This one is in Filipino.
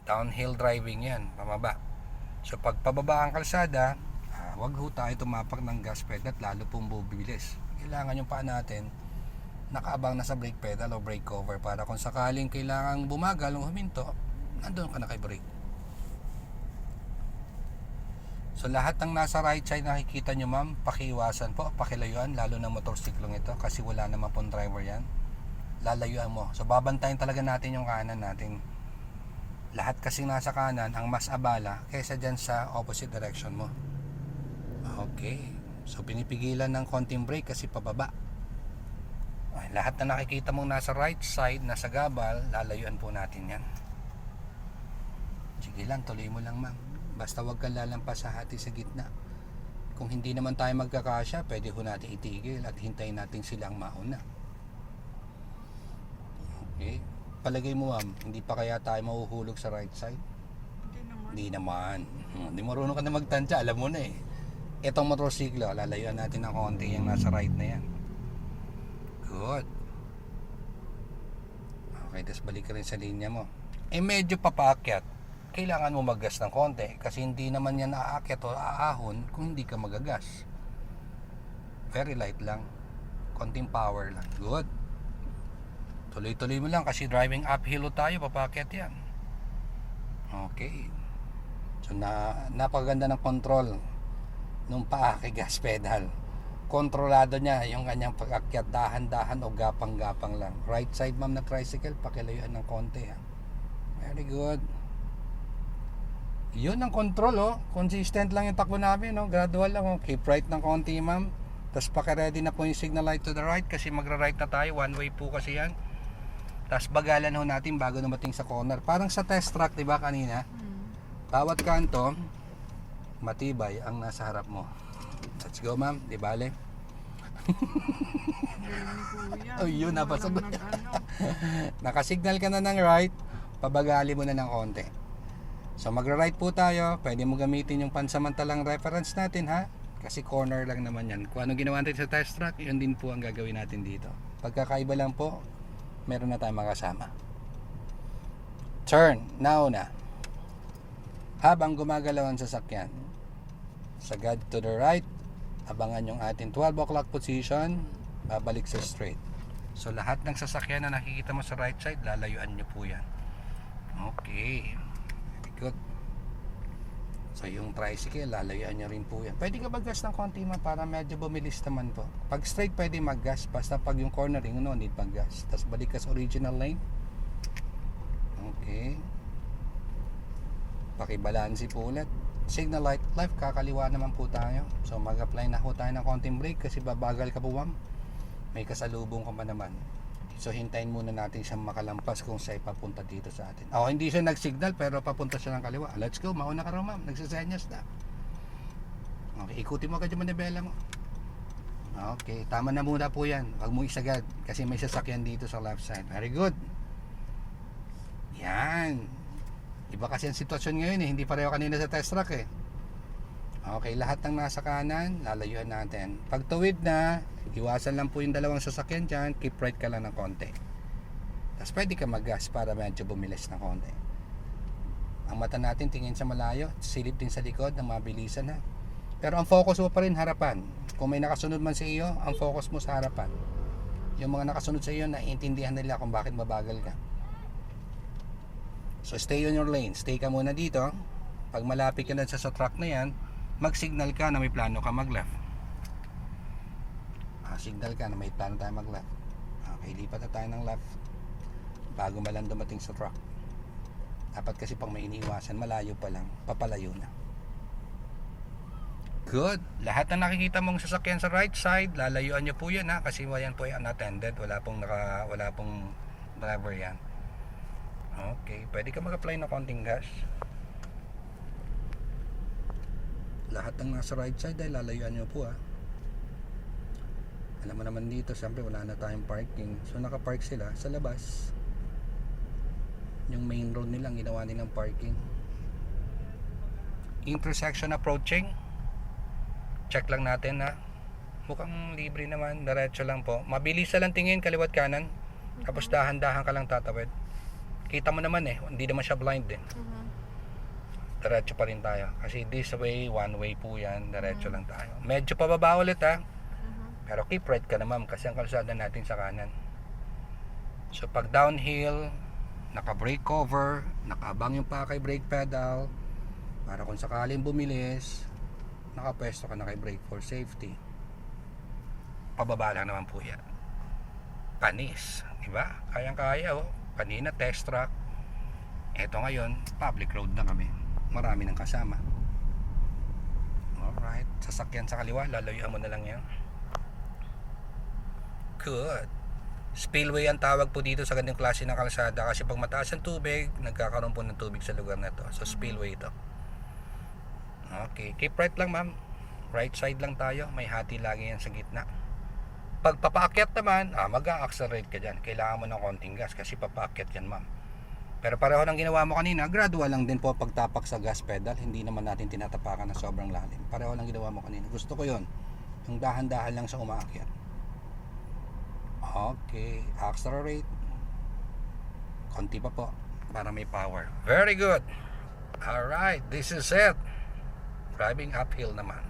Downhill driving yan, pababa. So pag pababa ang kalsada, wag ho tayo tumapak ng gas pedal at lalo pong bubilis. Kailangan yung paa natin nakaabang na sa brake pedal o brake cover para kung sakaling kailangan bumagal o huminto, nandun ka na kay brake. So lahat ng nasa right side nakikita nyo ma'am, pakiiwasan po, pakilayuan, lalo na motorsiklong ito kasi wala naman pong driver yan. Lalayuan mo. So babantayan talaga natin yung kanan natin. Lahat kasi nasa kanan ang mas abala kaysa dyan sa opposite direction mo. Okay. So pinipigilan ng konting brake kasi pababa. Ay, lahat na nakikita mong nasa right side, nasa gabal, lalayuan po natin yan. Sige lang, tuloy mo lang ma'am. Basta wag kang lalampas sa hati sa gitna. Kung hindi naman tayo magkakasya, pwede ho natin itigil at hintayin natin silang mauna. Okay. Palagay mo ma'am, hindi pa kaya tayo mahuhulog sa right side? Hindi naman. Hindi marunong ka na magtansya, alam mo na eh. Itong motorsiklo, lalayuan natin ng konti yung nasa right na yan. Good. Okay, tapos balik ka rin sa linya mo. Eh medyo papaakyat. Kailangan mo maggas ng konti kasi hindi naman yan aakyat o aahon kung hindi ka magagas. Very light lang. Konting power lang. Good. Tuloy-tuloy mo lang kasi driving uphill tayo, papaakyat yan. Okay. So napakaganda ng control nung paa kay gas pedal. Kontrolado niya yung kanyang pag-akyat, dahan-dahan o gapang-gapang lang. Right side ma'am na tricycle, pakilayuan ng konti ha. Very good. Yun ang control oh. Consistent lang yung takbo namin no? Gradual lang oh. Keep right ng konti ma'am. Tapos paki-ready na po yung signal light to the right kasi magra-right na tayo. One way po kasi yan. Tapos bagalan ho natin bago dumating sa corner. Parang sa test track diba kanina? Bawat kanto matibay ang nasa harap mo. Let's go ma'am, di bale. Oh yun, napasagot. Nakasignal ka na ng right, pabagali mo na ng konti. So magra-right po tayo, pwede mo gamitin yung pansamantalang reference natin ha. Kasi corner lang naman yan. Kung ano ginawa natin sa test track, yun din po ang gagawin natin dito. Pagkakaiba lang po, meron na tayong makasama. Turn, now na. Habang gumagalaw ang sasakyan, sagad to the right, abangan yung ating 12 o'clock position, babalik sa straight. So lahat ng sasakyan na nakikita mo sa right side, lalayuan nyo po yan. Okay, very good. So yung tricycle, lalayuan nyo rin po yan. Pwede ka mag-gas ng konti man para medyo bumilis naman po. Pag straight pwede mag-gas, basta pag yung cornering, no need mag-gas. Tapos balik ka sa original lane. Okay, pakibalansi po ulit. Signal light, left, kakaliwa naman po tayo. So mag-apply na po tayo ng konting brake kasi babagal ka po ma'am. May kasalubong ka pa naman. So hintayin muna natin siyang makalampas kung sa'y papunta dito sa atin. Hindi siya nag-signal pero papunta siya ng kaliwa. Let's go, mauna ka raw ma'am, nagsisenyas na. Okay, ikutin mo agad yung manibela mo. Okay, tama na muna po yan. Huwag mo isagad kasi may sasakyan dito sa left side. Very good. Yan. Iba kasi ang sitwasyon ngayon eh, hindi pareho kanina sa test track eh. Okay, lahat ng nasa kanan, lalayuan natin. Pag tuwid na, iwasan lang po yung dalawang sasakyan dyan, keep right ka lang ng konti. Tapos pwede ka mag-gas para medyo bumilis ng konti. Ang mata natin tingin sa malayo, silip din sa likod ng mabilisan ha. Pero ang focus mo pa rin harapan. Kung may nakasunod man sa iyo, ang focus mo sa harapan. Yung mga nakasunod sa iyo, naiintindihan nila kung bakit mabagal ka. So stay on your lane, stay ka muna dito. Pag malapit ka na sa truck na yan, mag-signal ka na may plano ka mag-left. Signal ka na may plano tayo mag-left. Okay, lipat na tayo ng left bago malang dumating sa truck. Dapat kasi pang may iniwasan, malayo pa lang, papalayo na. Good. Lahat na nakikita mong sasakyan sa right side, lalayuan nyo po yan ha, kasi yan po ay unattended, wala pong driver yan. Okay, pwede ka mag-apply ng konting gas. Lahat ng nasa right side ay lalayuan nyo po ha. Alam mo naman dito, siyempre wala na tayong parking. So nakapark sila sa labas. Yung main road nilang ginawa nilang parking. Intersection approaching. Check lang natin ha. Mukhang libre naman, diretso lang po. Mabilis lang tingin, kaliwat kanan. Tapos dahan-dahan ka lang tatawid. Kita mo naman hindi naman siya blind Mhm. Diretso pa rin tayo. Kasi this way, one way po yan. Diretso lang tayo. Medyo pababa ulit Mhm. Pero keep right ka naman kasi ang kalsada natin sa kanan. So pag downhill, naka-brake cover, nakaabang yung pakay brake pedal para kung sakaling bumilis, nakapwesto ka na kay brake for safety. Pababa lang naman po yan. Panis, diba? Kayang-kaya Kanina test track. Eto ngayon, public road na kami. Marami nang kasama. Alright, sasakyan sa kaliwa, lalayuan mo na lang yan. Good. Spillway ang tawag po dito sa ganitong klase ng kalsada kasi pag mataas ang tubig, nagkakaroon po ng tubig sa lugar na to. So spillway ito. Okay, keep right lang ma'am. Right side lang tayo, may hati lagi yan sa gitna. Pag papaakyat naman, mag-a-accelerate ka dyan. Kailangan mo ng konting gas kasi papaakyat yan ma'am. Pero pareho ng ginawa mo kanina, gradual lang din po pagtapak sa gas pedal. Hindi naman natin tinatapakan na sobrang lalim. Pareho lang ginawa mo kanina. Gusto ko yon, yung dahan-dahan lang sa umaakyat. Okay, accelerate. Konti pa po para may power. Very good. Alright, this is it. Driving uphill naman.